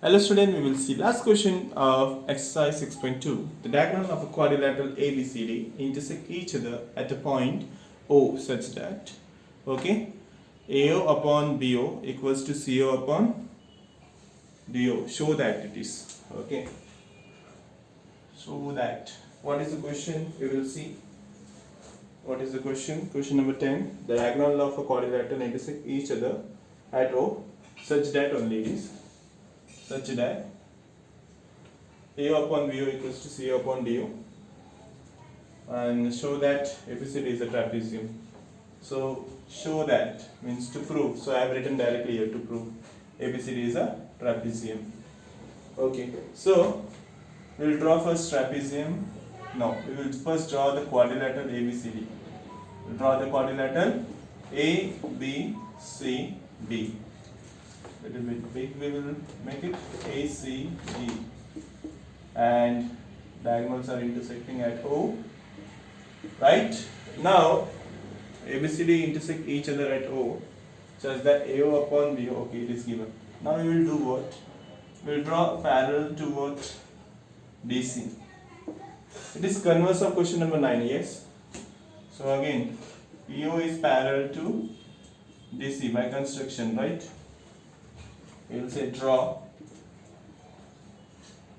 Hello student, we will see last question of exercise 6.2. The diagonal of a quadrilateral ABCD intersect each other at a point O such that, okay, AO upon BO equals to CO upon DO. Show that it is, okay. Show that. What is the question? We will see. What is the question? Question number 10. The diagonal of a quadrilateral intersect each other at O such that only it is such that AO upon BO equals to CO upon DO, and show that ABCD is a trapezium. So show that means to prove. So I have written directly here to prove ABCD is a trapezium. Okay, so we will draw first trapezium. No, we will first draw the quadrilateral ABCD. We'll draw the quadrilateral ABCD. Little bit big, we will make it ACD, and diagonals are intersecting at O. Right now, ABCD intersect each other at O, such that AO upon BO. Okay, it is given. Now we will do what? We will draw parallel to what? DC. It is converse of question number 9. Yes. So again, PO is parallel to DC by construction, right? We will say draw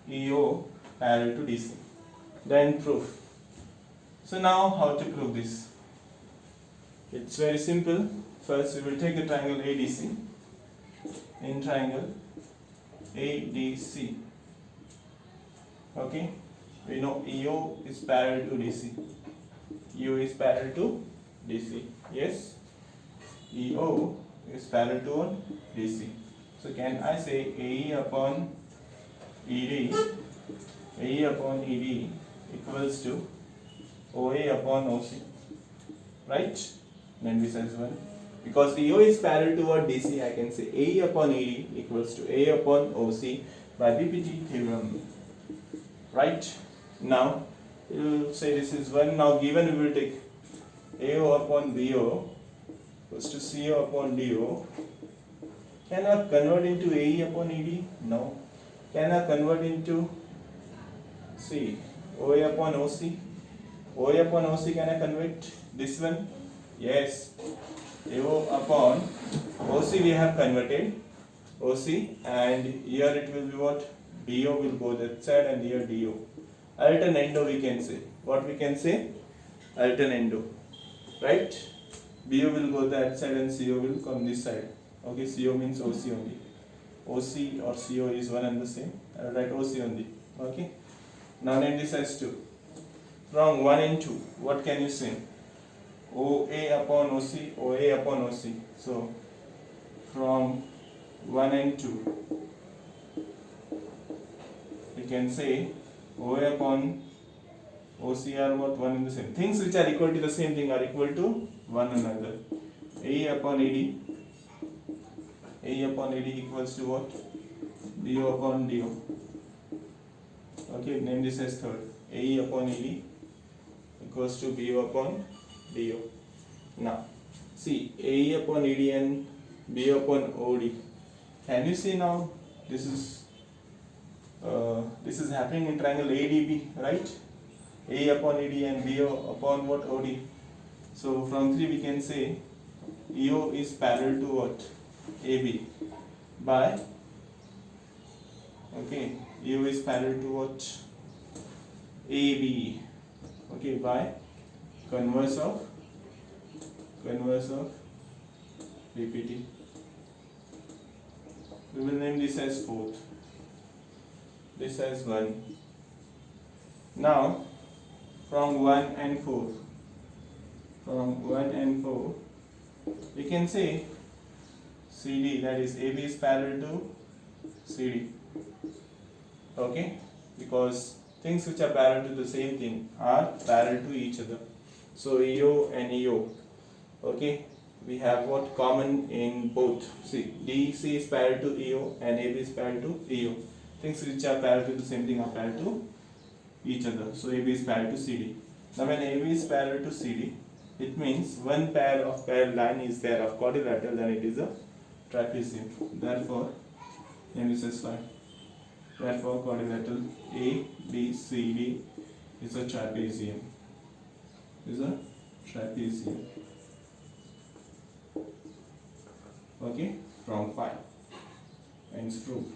EO parallel to DC. Then proof. So now how to prove this? It's very simple. First we will take the triangle ADC. In triangle ADC, okay, we know EO is parallel to DC. EO is parallel to DC. Yes, EO is parallel to what? DC. So can I say AE upon ED, AE upon ED equals to OA upon OC, right? Then this is 1. Because EO is parallel to what DC, I can say AE upon ED equals to A upon OC by BPT theorem, right? Now we will say this is 1. Now given we will take AO upon BO equals to CO upon DO. Can I convert into AE upon ED? No. Can I convert into OA upon OC? OA upon OC, can I convert this one? Yes. AO upon OC we have converted. OC, and here it will be what? BO will go that side and here DO. Alternando we can say. What we can say? Alternando. Right? BO will go that side and CO will come this side. Okay, CO means OC only. OC or CO is one and the same. I will write OC only. Okay. Now name this as 2. From 1 and 2, what can you say? OA upon OC, OA upon OC. So from 1 and 2, we can say OA upon OC are what? One and the same. Things which are equal to the same thing are equal to one another. AE upon AD. AE upon AD equals to what? DO upon DO. Okay, name this as 3rd. AE upon AD equals to BO upon DO. Now, see AE upon AD and BO upon OD. Can you see now? This is happening in triangle ADB, right? AE upon AD and BO upon what? OD. So from 3 we can say EO is parallel to what? AB by, okay, EO is parallel to what? AB, okay, by converse of BPT. We will name this as 4th, this as 1. Now from 1 and 4, we can say CD, that is AB is parallel to CD. Okay, because things which are parallel to the same thing are parallel to each other. So EO and EO, okay, we have what common in both. See, DC is parallel to EO and AB is parallel to EO. Things which are parallel to the same thing are parallel to each other. So AB is parallel to CD. Now when AB is parallel to CD, it means one pair of parallel line is there of quadrilateral, then it is a trapezium. Therefore, name this as 5. Therefore, quadrilateral ABCD is a trapezium. Is a trapezium. Okay, from 5 and it's proved.